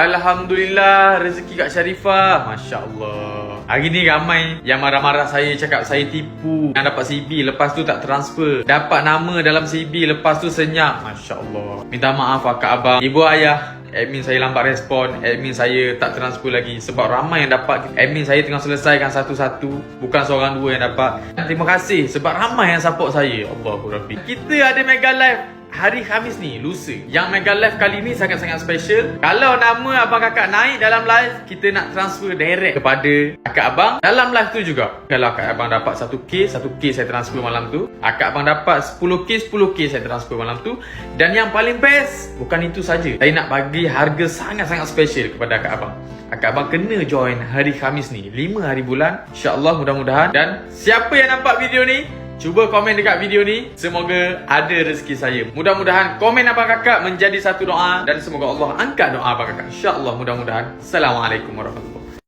Alhamdulillah, rezeki Kak Sharifah. Masya Allah. Hari ni ramai yang marah-marah saya, cakap saya tipu. Yang dapat CB, lepas tu tak transfer. Dapat nama dalam CB, lepas tu senyap. Masya Allah. Minta maaf kakak abang, ibu ayah. Admin saya lambat respon, admin saya tak transfer lagi. Sebab ramai yang dapat. Admin saya tengah selesaikan satu-satu, bukan seorang dua yang dapat. Terima kasih sebab ramai yang support saya. Allahu Rabbi. Kita ada mega live hari Khamis ni, lusa. Yang mega live kali ni sangat-sangat special. Kalau nama abang kakak naik dalam live, kita nak transfer direct kepada akak abang dalam live tu juga. Kalau akak abang dapat 1k, 1k saya transfer malam tu. Akak abang dapat 10k, 10k saya transfer malam tu. Dan yang paling best, bukan itu saja, saya nak bagi harga sangat-sangat special kepada akak abang. Akak abang kena join hari Khamis ni, 5 hari bulan. InsyaAllah, mudah-mudahan. Dan siapa yang nampak video ni, cuba komen dekat video ni. Semoga ada rezeki saya. Mudah-mudahan komen abang kakak menjadi satu doa. Dan semoga Allah angkat doa abang kakak. InsyaAllah, mudah-mudahan. Assalamualaikum warahmatullahi wabarakatuh.